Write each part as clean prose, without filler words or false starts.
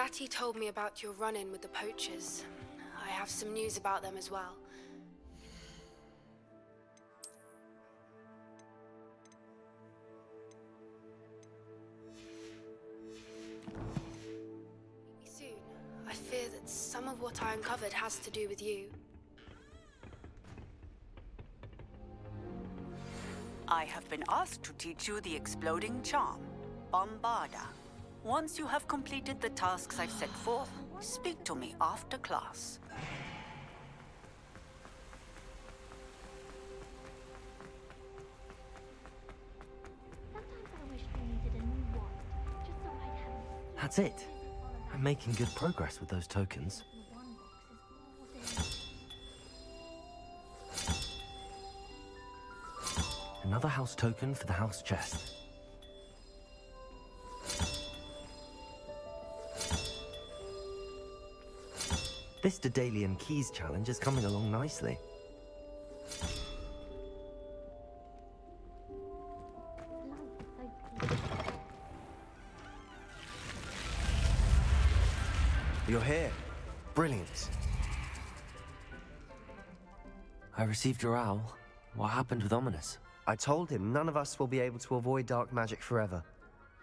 Natty told me about your run-in with the poachers. I have some news about them as well. Meet me soon. I fear that some of what I uncovered has to do with you. I have been asked to teach you the exploding charm, Bombarda. Once you have completed the tasks I've set forth, speak to me after class. Sometimes I wish I needed a new wand, just so I'd have... That's it. I'm making good progress with those tokens. The wand box is more than... Another house token for the house chest. This Daedalian Keys challenge is coming along nicely. You're here. Brilliant. I received your owl. What happened with Ominous? I told him none of us will be able to avoid dark magic forever.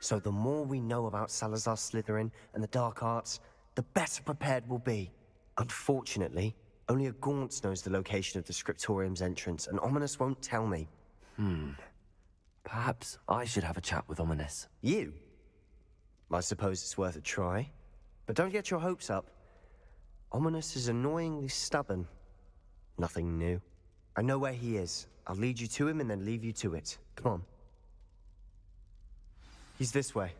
So the more we know about Salazar Slytherin and the dark arts, the better prepared we'll be. Unfortunately, only a Gaunt knows the location of the Scriptorium's entrance, and Ominous won't tell me. Perhaps I should have a chat with Ominous. You? I suppose it's worth a try. But don't get your hopes up. Ominous is annoyingly stubborn. Nothing new. I know where he is. I'll lead you to him and then leave you to it. Come on. He's this way.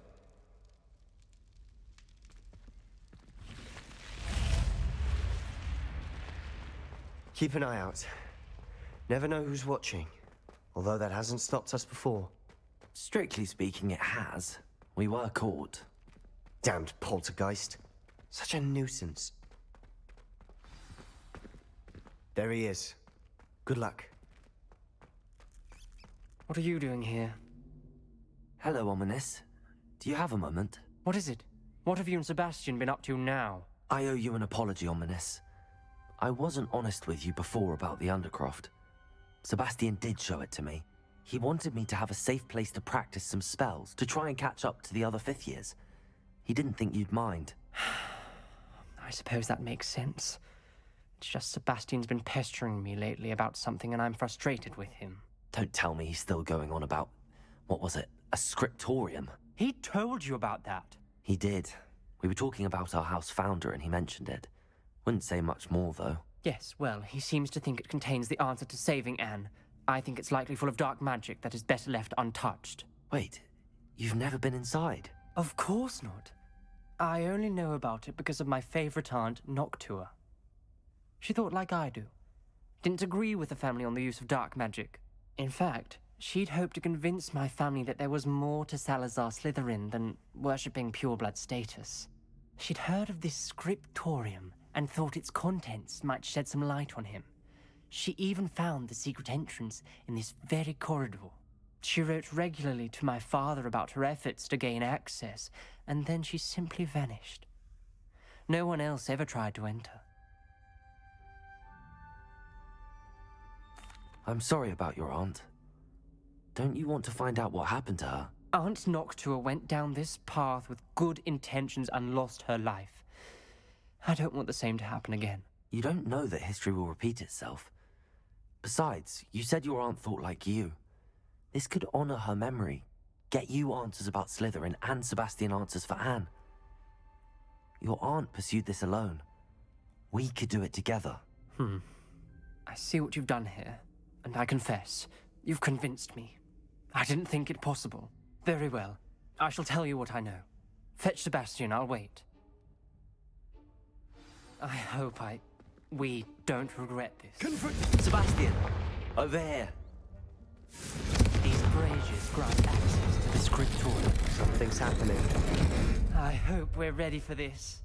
Keep an eye out. Never know who's watching. Although that hasn't stopped us before. Strictly speaking, it has. We were caught. Damned poltergeist. Such a nuisance. There he is. Good luck. What are you doing here? Hello, Ominous. Do you have a moment? What is it? What have you and Sebastian been up to now? I owe you an apology, Ominous. I wasn't honest with you before about the Undercroft. Sebastian did show it to me. He wanted me to have a safe place to practice some spells, to try and catch up to the other fifth years. He didn't think you'd mind. I suppose that makes sense. It's just Sebastian's been pestering me lately about something and I'm frustrated with him. Don't tell me he's still going on about, what was it, a scriptorium? He told you about that. He did. We were talking about our house founder and he mentioned it. Wouldn't say much more, though. Yes, well, he seems to think it contains the answer to saving Anne. I think it's likely full of dark magic that is better left untouched. Wait, you've never been inside? Of course not. I only know about it because of my favorite aunt, Noctua. She thought like I do. Didn't agree with the family on the use of dark magic. In fact, she'd hoped to convince my family that there was more to Salazar Slytherin than worshipping pureblood status. She'd heard of this scriptorium and thought its contents might shed some light on him. She even found the secret entrance in this very corridor. She wrote regularly to my father about her efforts to gain access, and then she simply vanished. No one else ever tried to enter. I'm sorry about your aunt. Don't you want to find out what happened to her? Aunt Noctua went down this path with good intentions and lost her life. I don't want the same to happen again. You don't know that history will repeat itself. Besides, you said your aunt thought like you. This could honor her memory, get you answers about Slytherin and Sebastian answers for Anne. Your aunt pursued this alone. We could do it together. I see what you've done here, and I confess, you've convinced me. I didn't think it possible. Very well. I shall tell you what I know. Fetch Sebastian, I'll wait. I hope we don't regret this. Sebastian! Over here! These braziers grant access to the scriptorium. Something's happening. I hope we're ready for this.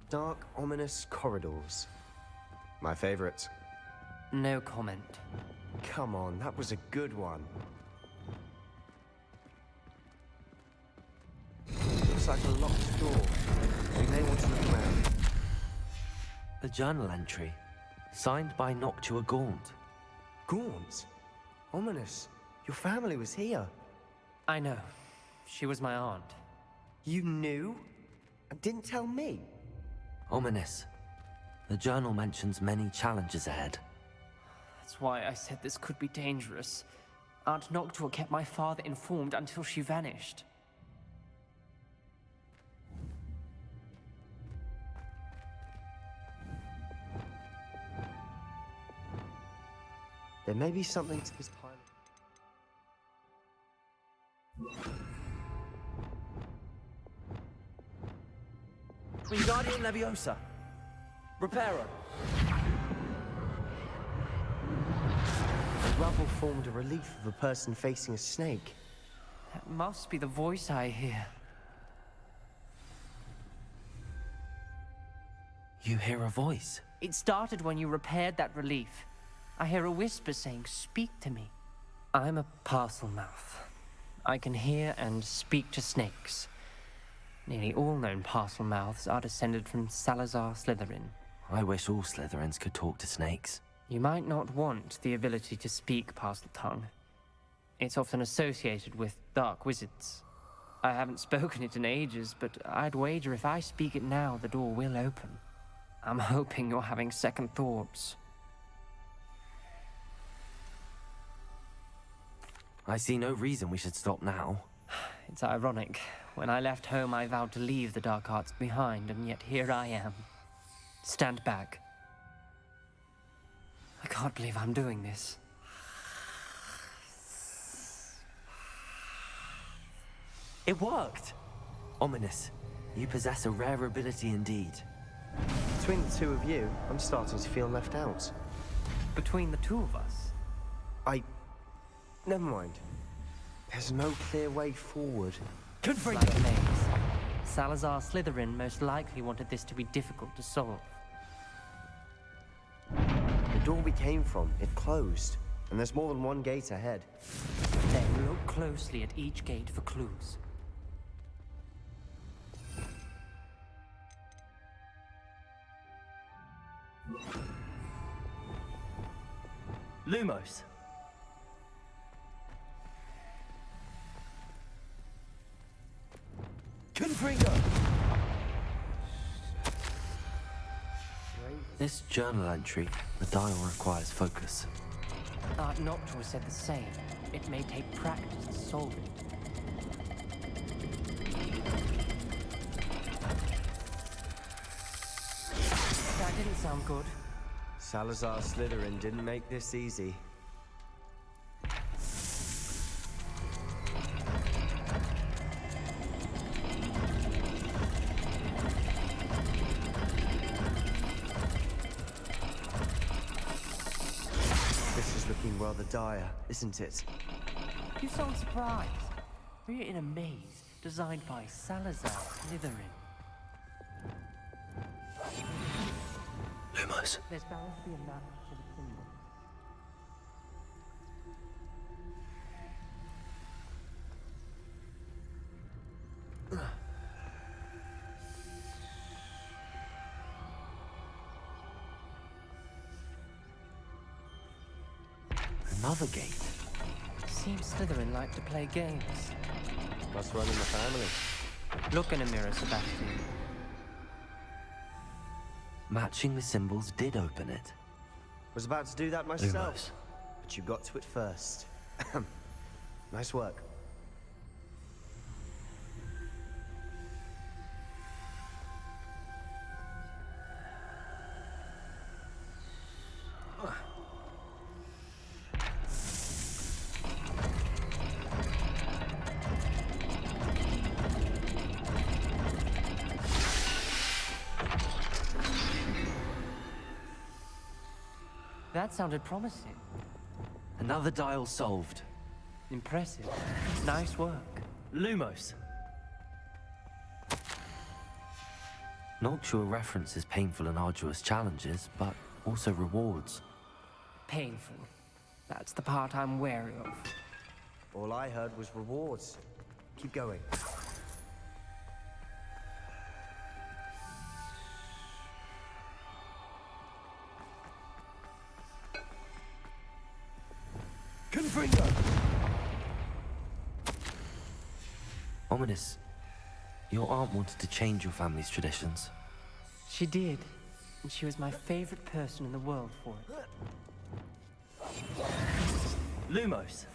Dark, ominous corridors. My favorite. No comment. Come on, that was a good one. a locked door. We may want to look around. A journal entry, signed by Noctua Gaunt. Gaunt? Ominous. Your family was here. I know. She was my aunt. You knew? And didn't tell me? Ominous. The journal mentions many challenges ahead. That's why I said this could be dangerous. Aunt Noctua kept my father informed until she vanished. There may be something to this pilot. Wingardium Leviosa. Reparo. The rubble formed a relief of a person facing a snake. That must be the voice I hear. You hear a voice? It started when you repaired that relief. I hear a whisper saying, "Speak to me." I'm a parcel mouth. I can hear and speak to snakes. Nearly all known parcel mouths are descended from Salazar Slytherin. I wish all Slytherins could talk to snakes. You might not want the ability to speak parcel tongue. It's often associated with dark wizards. I haven't spoken it in ages, but I'd wager if I speak it now, the door will open. I'm hoping you're having second thoughts. I see no reason we should stop now. It's ironic. When I left home, I vowed to leave the dark arts behind, and yet here I am. Stand back. I can't believe I'm doing this. It worked! Ominous, you possess a rare ability indeed. Between the two of you, I'm starting to feel left out. Between the two of us, Never mind. There's no clear way forward. like a maze. Salazar Slytherin most likely wanted this to be difficult to solve. The door we came from, it closed. And there's more than one gate ahead. Then look closely at each gate for clues. Lumos. Confringo. This journal entry, the dial requires focus. Aunt Noctua said the same. It may take practice to solve it. That didn't sound good. Salazar Slytherin didn't make this easy. This is looking rather dire, isn't it? You sound surprised. We're in a maze designed by Salazar Slytherin. Lumos. There's bound to be a map to the symbol. Another gate. Seems Slytherin like to play games. Must run in the family. Look in a mirror, Sebastian. Matching the symbols did open it. Was about to do that myself. Lumos. But you got to it first. Nice work. That sounded promising. Another dial solved. Impressive. Nice work. Lumos. Noctua references painful and arduous challenges, but also rewards. Painful. That's the part I'm wary of. All I heard was rewards. Keep going. Fringo! Ominous, your aunt wanted to change your family's traditions. She did, and she was my favorite person in the world for it. Lumos.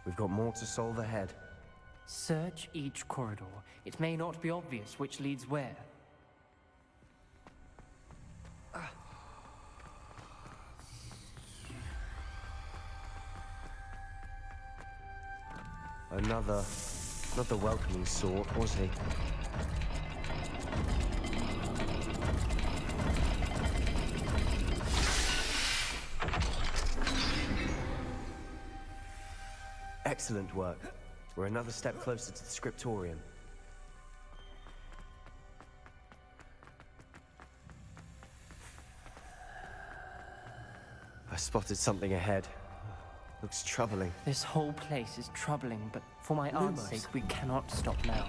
We've got more to solve ahead. Search each corridor. It may not be obvious which leads where. Not the welcoming sort, was he? Excellent work. We're another step closer to the scriptorium. I spotted something ahead. Looks troubling. This whole place is troubling, but for my aunt's Lumos. sake, we cannot stop now.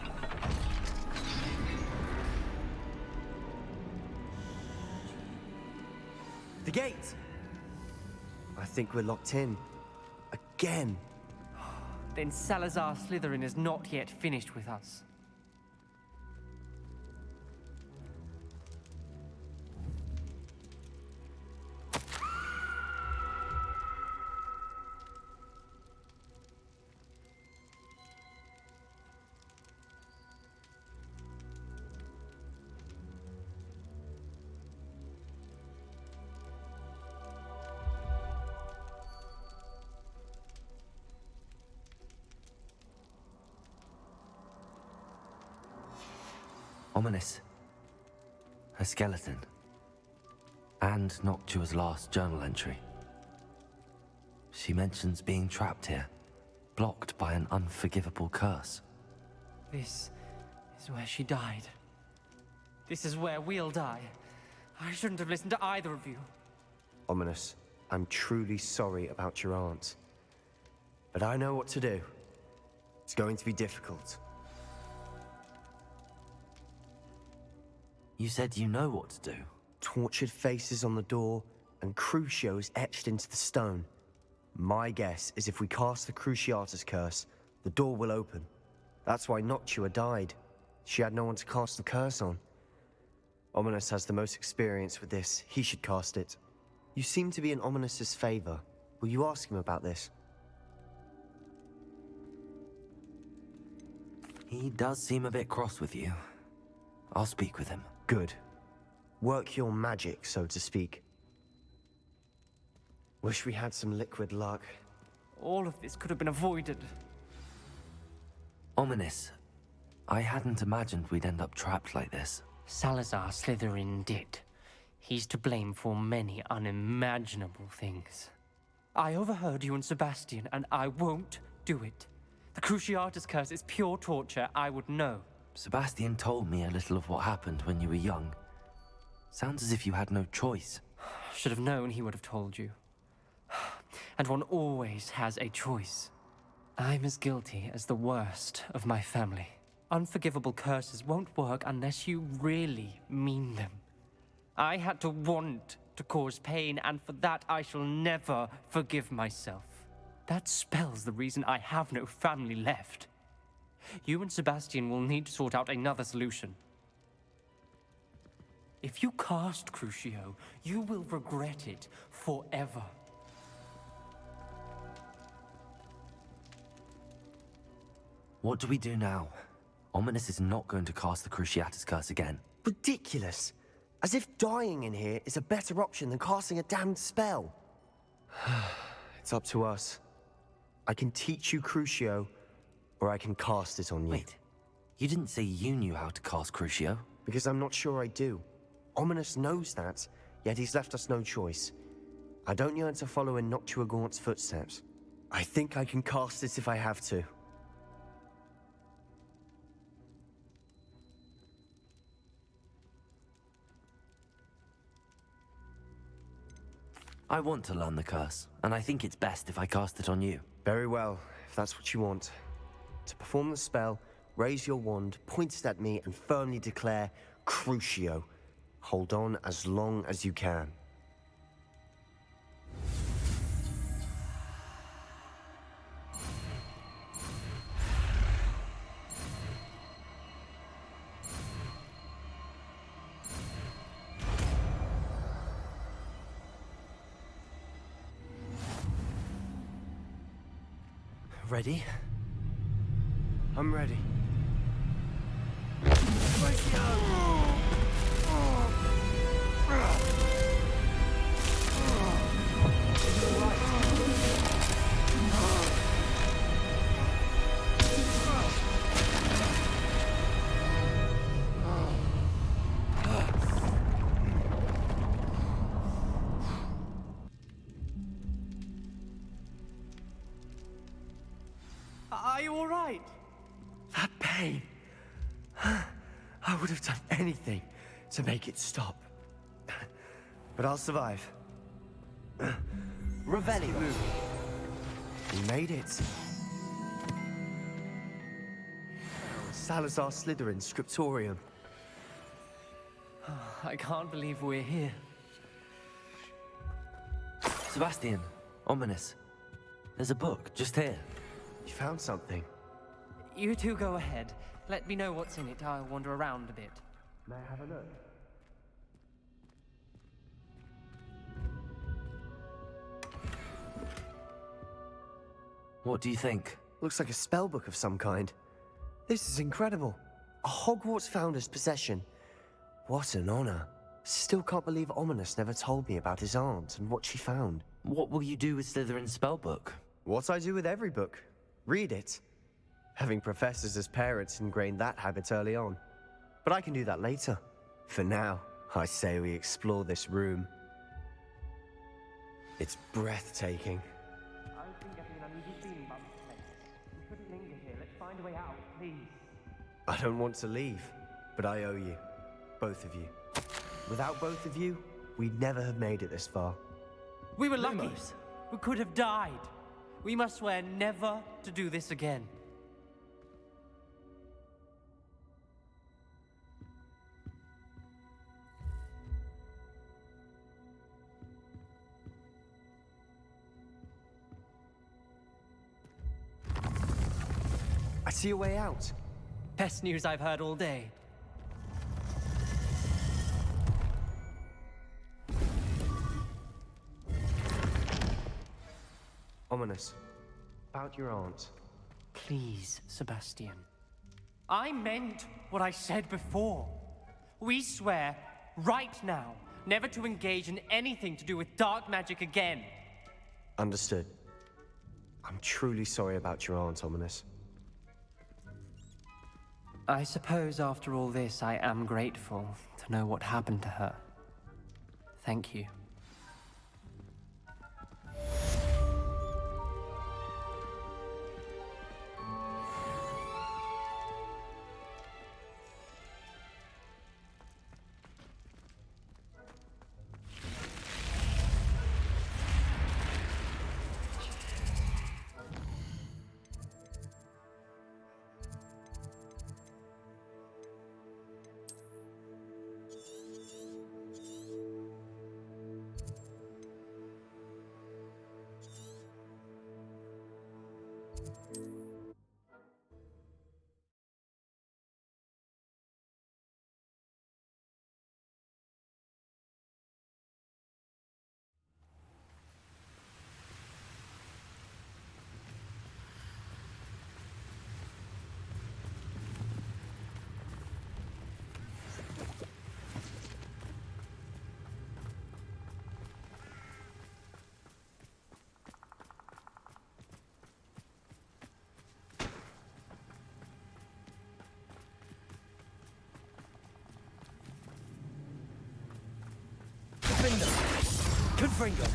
The gate! I think we're locked in. Again! Then Salazar Slytherin is not yet finished with us. Ominous. A skeleton. And Noctua's last journal entry. She mentions being trapped here, blocked by an unforgivable curse. This is where she died. This is where we'll die. I shouldn't have listened to either of you. Ominous, I'm truly sorry about your aunt. But I know what to do. It's going to be difficult. You said you know what to do. Tortured faces on the door, and Crucio is etched into the stone. My guess is if we cast the Cruciatus curse, the door will open. That's why Noctua died. She had no one to cast the curse on. Ominous has the most experience with this. He should cast it. You seem to be in Ominous's favor. Will you ask him about this? He does seem a bit cross with you. I'll speak with him. Good. Work your magic, so to speak. Wish we had some liquid luck. All of this could have been avoided. Ominous. I hadn't imagined we'd end up trapped like this. Salazar Slytherin did. He's to blame for many unimaginable things. I overheard you and Sebastian, and I won't do it. The Cruciatus curse is pure torture. I would know. Sebastian told me a little of what happened when you were young. Sounds as if you had no choice. Should have known he would have told you. And one always has a choice. I'm as guilty as the worst of my family. Unforgivable curses won't work unless you really mean them. I had to want to cause pain, and for that I shall never forgive myself. That spells the reason I have no family left. You and Sebastian will need to sort out another solution. If you cast Crucio, you will regret it forever. What do we do now? Ominous is not going to cast the Cruciatus curse again. Ridiculous! As if dying in here is a better option than casting a damned spell. It's up to us. I can teach you Crucio, or I can cast it on you. Wait, you didn't say you knew how to cast Crucio? Because I'm not sure I do. Ominous knows that, yet he's left us no choice. I don't yearn to follow in Noctua Gaunt's footsteps. I think I can cast it if I have to. I want to learn the curse, and I think it's best if I cast it on you. Very well, if that's what you want. To perform the spell, raise your wand, point it at me, and firmly declare, Crucio. Hold on as long as you can. Ready? I'm ready. Are you all right? That pain. I would have done anything to make it stop. But I'll survive. Revelio. We made it. Salazar Slytherin Scriptorium. I can't believe we're here. Sebastian, ominous. There's a book just here. You found something. You two go ahead. Let me know what's in it. I'll wander around a bit. May I have a look? What do you think? Looks like a spell book of some kind. This is incredible. A Hogwarts founder's possession. What an honor. Still can't believe Ominous never told me about his aunt and what she found. What will you do with Slytherin's spellbook? What I do with every book. Read it. Having professors as parents ingrained that habit early on. But I can do that later. For now, I say we explore this room. It's breathtaking. I've been getting an uneasy feeling about this place. We shouldn't linger here. Let's find a way out, please. I don't want to leave, but I owe you. Both of you. Without both of you, we'd never have made it this far. We were lucky. Lumos. We could have died. We must swear never to do this again. I see a way out. Best news I've heard all day. Ominous. About your aunt. Please, Sebastian. I meant what I said before. We swear, right now, never to engage in anything to do with dark magic again. Understood. I'm truly sorry about your aunt, Ominous. I suppose after all this, I am grateful to know what happened to her. Thank you. Confringo.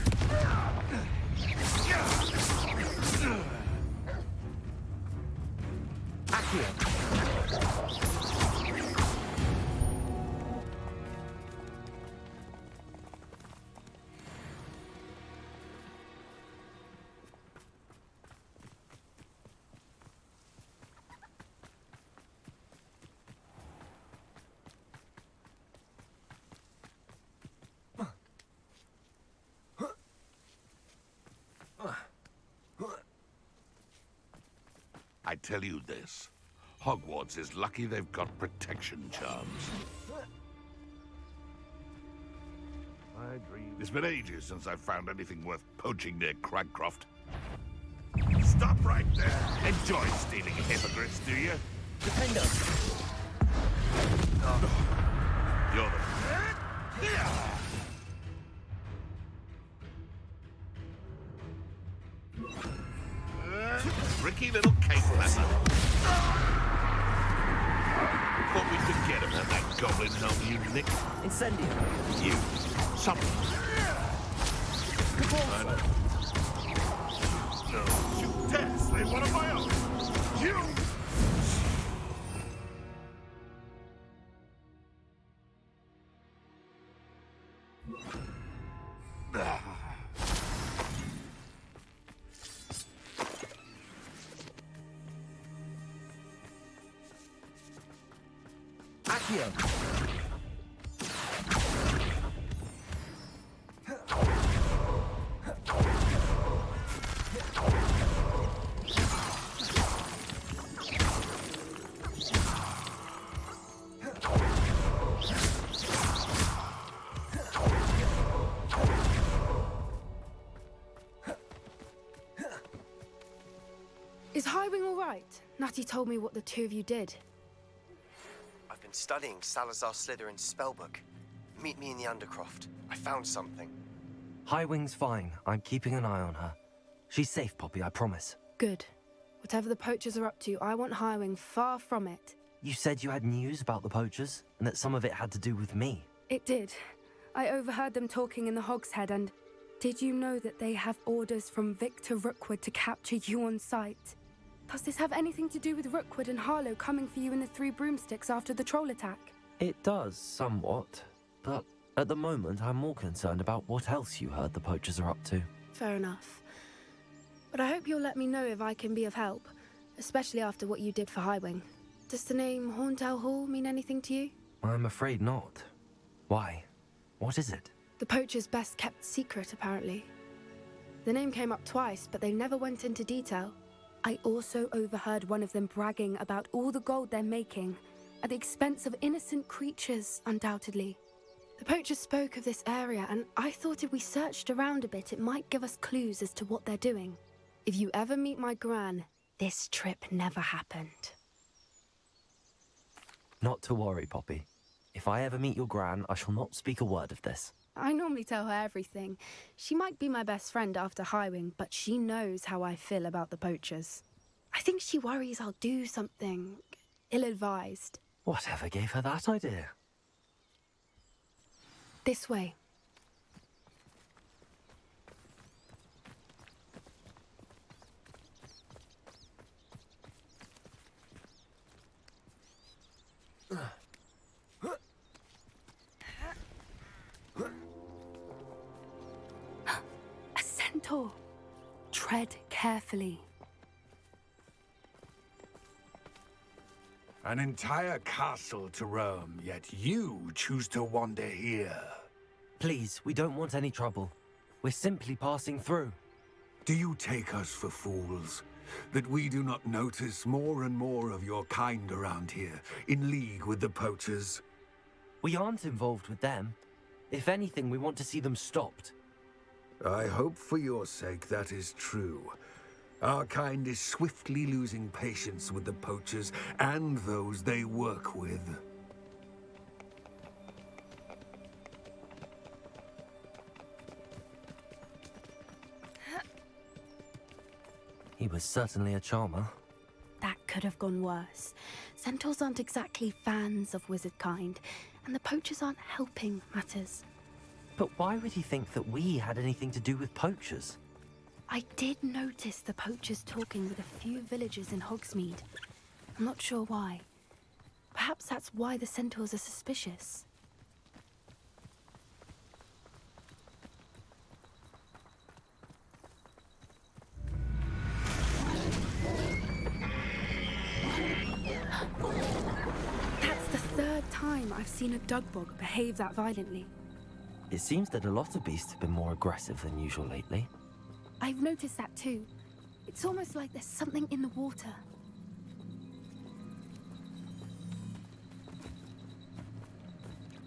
I tell you this. Hogwarts is lucky they've got protection charms. It's been ages since I've found anything worth poaching near Cragcroft. Stop right there! Enjoy stealing hippogriffs, do you? Defender! You're the... Tricky little cake messer. Thought we could get him at that goblin helm you nicked. Incendio! You. Something. No, you dare slay one of my own! You! Accio! Is Highwing all right? Natty told me what the two of you did. I've been studying Salazar Slytherin's spellbook. Meet me in the Undercroft. I found something. Highwing's fine. I'm keeping an eye on her. She's safe, Poppy, I promise. Good. Whatever the poachers are up to, I want Highwing far from it. You said you had news about the poachers, and that some of it had to do with me. It did. I overheard them talking in the Hogshead, and did you know that they have orders from Victor Rookwood to capture you on sight? Does this have anything to do with Rookwood and Harlow coming for you in the Three Broomsticks after the troll attack? It does, somewhat. But at the moment, I'm more concerned about what else you heard the poachers are up to. Fair enough. But I hope you'll let me know if I can be of help, especially after what you did for Highwing. Does the name Horntail Hall mean anything to you? I'm afraid not. Why? What is it? The poacher's best kept secret, apparently. The name came up twice, but they never went into detail. I also overheard one of them bragging about all the gold they're making, at the expense of innocent creatures, undoubtedly. The poachers spoke of this area, and I thought if we searched around a bit, it might give us clues as to what they're doing. If you ever meet my gran, this trip never happened. Not to worry, Poppy. If I ever meet your gran, I shall not speak a word of this. I normally tell her everything. She might be my best friend after Highwing, but she knows how I feel about the poachers. I think she worries I'll do something ill-advised. Whatever gave her that idea? This way. A centaur. Tread carefully. An entire castle to roam, yet you choose to wander here. Please, we don't want any trouble. We're simply passing through. Do you take us for fools? That we do not notice more and more of your kind around here, in league with the poachers? We aren't involved with them. If anything, we want to see them stopped. I hope for your sake that is true. Our kind is swiftly losing patience with the poachers and those they work with. He was certainly a charmer. That could have gone worse. Centaurs aren't exactly fans of wizard kind, and the poachers aren't helping matters. But why would he think that we had anything to do with poachers? I did notice the poachers talking with a few villagers in Hogsmeade. I'm not sure why. Perhaps that's why the centaurs are suspicious. That's the third time I've seen a dugbog behave that violently. It seems that a lot of beasts have been more aggressive than usual lately. I've noticed that too. It's almost like there's something in the water.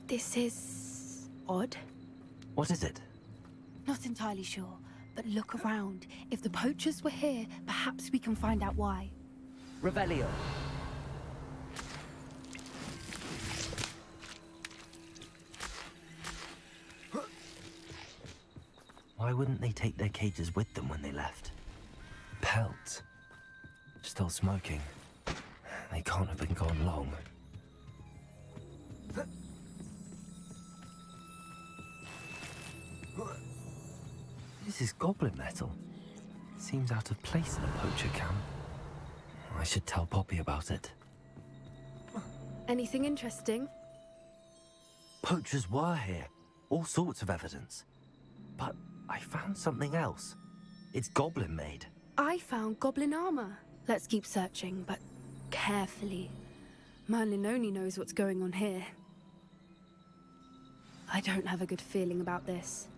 This is odd. What is it? Not entirely sure, but look around. If the poachers were here, perhaps we can find out why. Revelio. Why wouldn't they take their cages with them when they left? Pelts. Still smoking. They can't have been gone long. This is goblin metal. Seems out of place in a poacher camp. I should tell Poppy about it. Anything interesting? Poachers were here. All sorts of evidence. But I found something else. It's goblin made. I found goblin armor. Let's keep searching, but carefully. Merlin only knows what's going on here. I don't have a good feeling about this.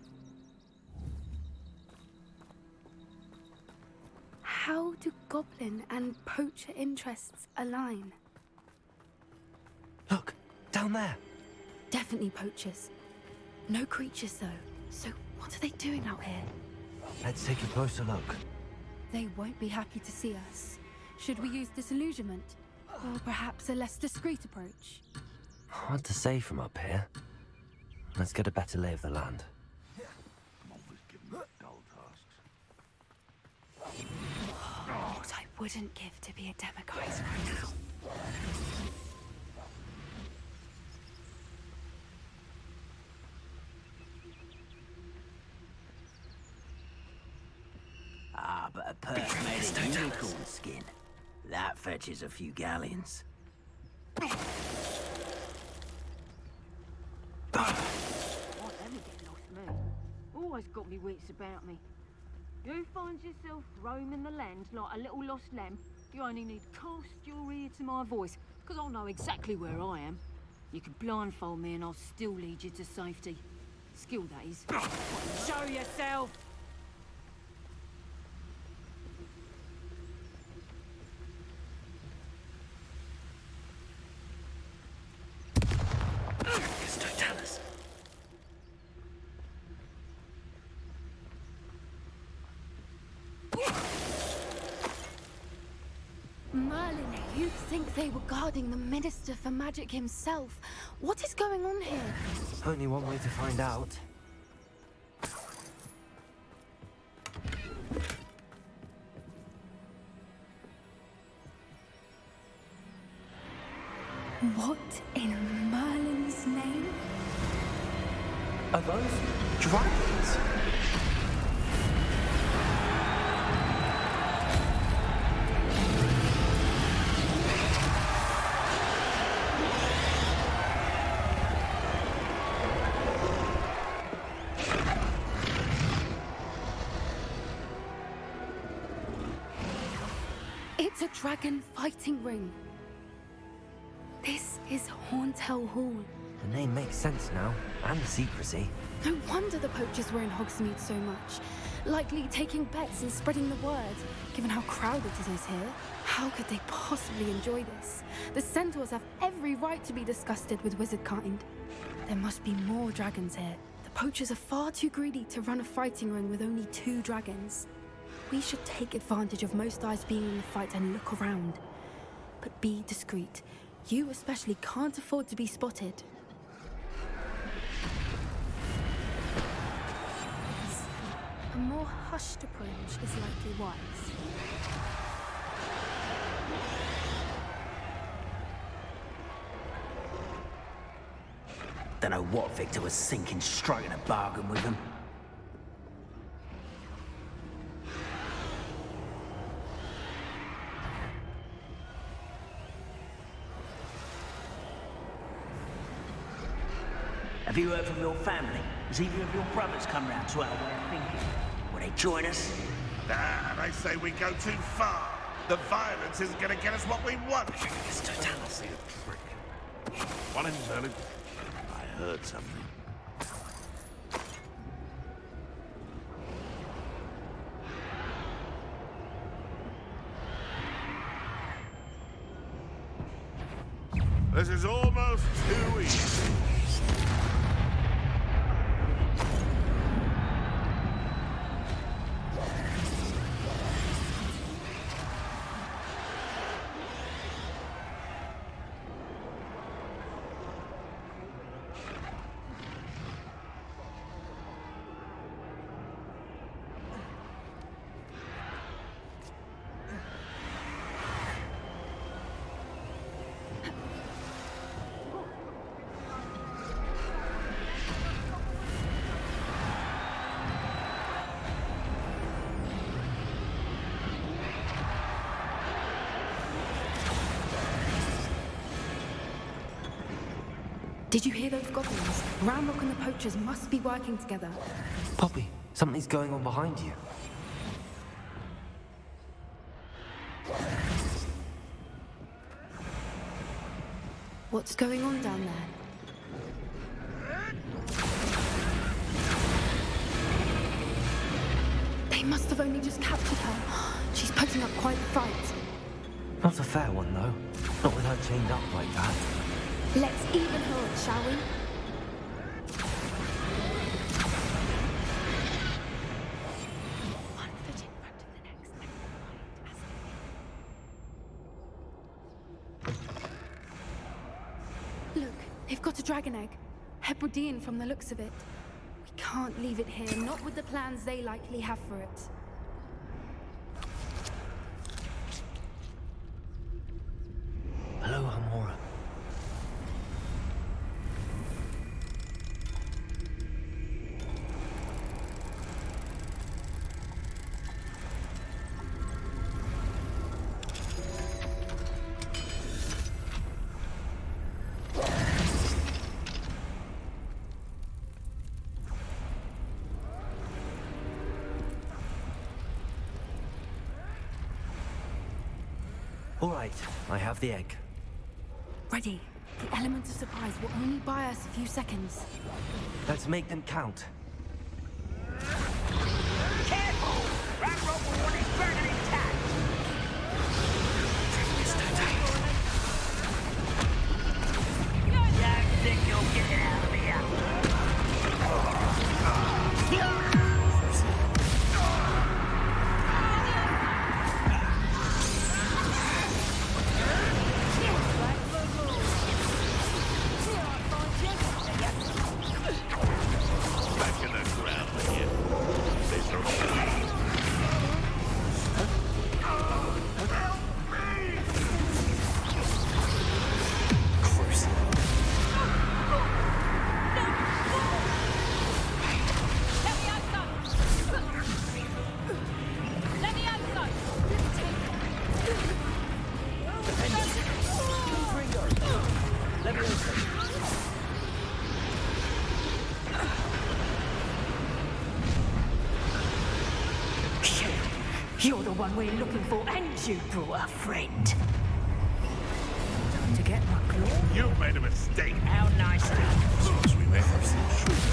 How do goblin and poacher interests align? Look, down there. Definitely poachers. No creatures, though. So what are they doing out here? Let's take a closer look. They won't be happy to see us. Should we use disillusionment? Or perhaps a less discreet approach? Hard to say from up here. Let's get a better lay of the land. I'm always giving them dull tasks. What I wouldn't give to be a democrat right now. Ah, but a perk made of unicorn skin. That fetches a few galleons. What, let me get lost, me. Always got me wits about me. You find yourself roaming the land like a little lost lamb, you only need to cast your ear to my voice, because I'll know exactly where I am. You can blindfold me and I'll still lead you to safety. Skill, that is. Show yourself! Merlin, you'd think they were guarding the Minister for Magic himself. What is going on here? Only one way to find out. What in Merlin's name? Are those dragons? It's a dragon fighting ring. This is Hauntel Hall. The name makes sense now, and the secrecy. No wonder the poachers were in Hogsmeade so much. Likely taking bets and spreading the word, given how crowded it is here. How could they possibly enjoy this? The centaurs have every right to be disgusted with wizardkind. There must be more dragons here. The poachers are far too greedy to run a fighting ring with only 2 dragons. We should take advantage of most eyes being in the fight and look around. But be discreet. You especially can't afford to be spotted. A more hushed approach is likely wise. Don't know what Victor was thinking, striking a bargain with them. Have you heard from your family? Has either of your brothers come round to our way of thinking? Will they join us? Nah, they say we go too far. The violence isn't gonna get us what we want. It's total. See a trick. One in Merlin. I heard something. This is almost too easy. Did you hear those goblins? Ramrock and the poachers must be working together. Poppy, something's going on behind you. What's going on down there? They must have only just captured her. She's putting up quite a fight. Not a fair one, though. Not with her chained up like that. Let's even her up, shall we? One foot in front of the next. Look, they've got a dragon egg. Hebridean from the looks of it. We can't leave it here, not with the plans they likely have for it. Hello, Hamora. All right, I have the egg. Ready. The element of surprise will only buy us a few seconds. Let's make them count. Careful! Ramrock will want his burden intact. Don't think you'll get it out of here. Back in the ground again. These are all weeds. You're the one we're looking for, and you brought a friend. Time to get my claw. You made a mistake. How nice of you. Seems we may have some truth.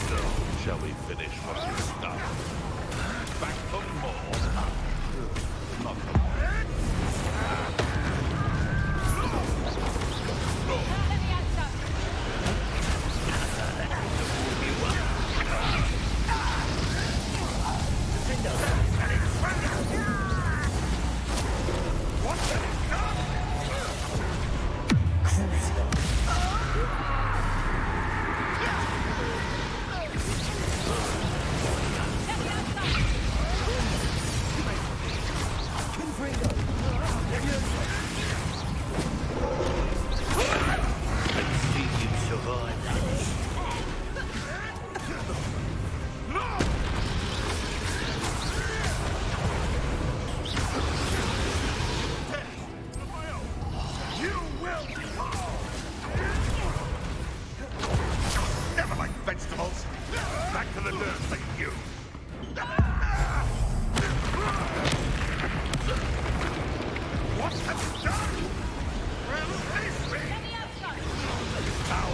So, shall we finish what we started? Back for more. Not for more. Never like vegetables. Back to the dirt, thank you. What have you done? Release me! Now,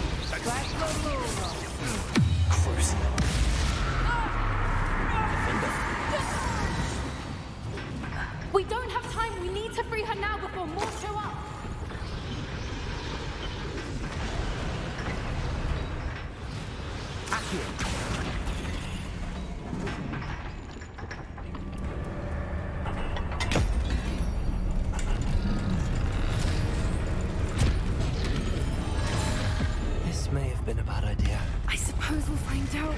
We don't have time. We need to free her now before more show up. This may have been a bad idea. I suppose we'll find out.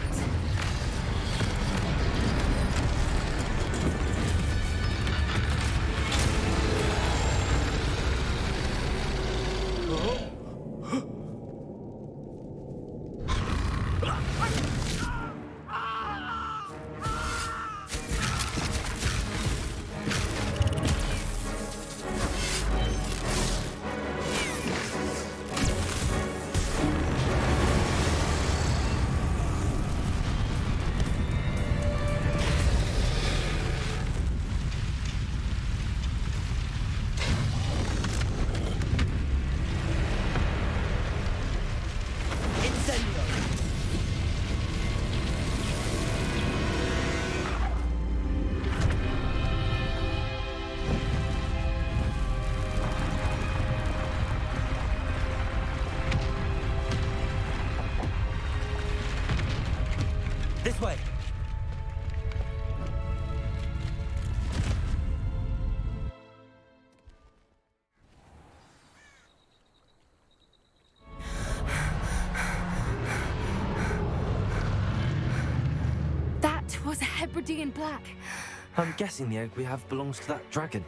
This way. That was a Hebridean black. I'm guessing the egg we have belongs to that dragon.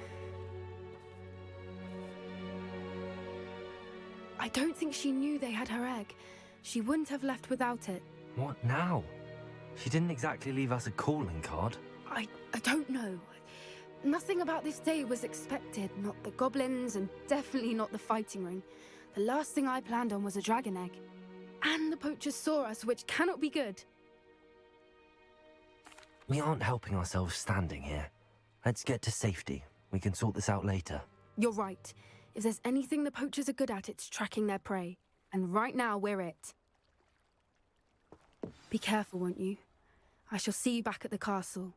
I don't think she knew they had her egg. She wouldn't have left without it. What now? She didn't exactly leave us a calling card. I don't know. Nothing about this day was expected. Not the goblins, and definitely not the fighting ring. The last thing I planned on was a dragon egg. And the poachers saw us, which cannot be good. We aren't helping ourselves standing here. Let's get to safety. We can sort this out later. You're right. If there's anything the poachers are good at, it's tracking their prey. And right now, we're it. Be careful, won't you? I shall see you back at the castle.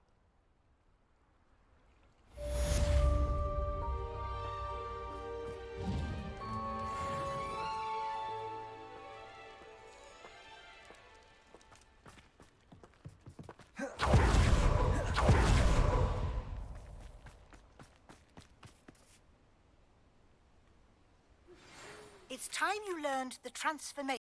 It's time you learned the transformation.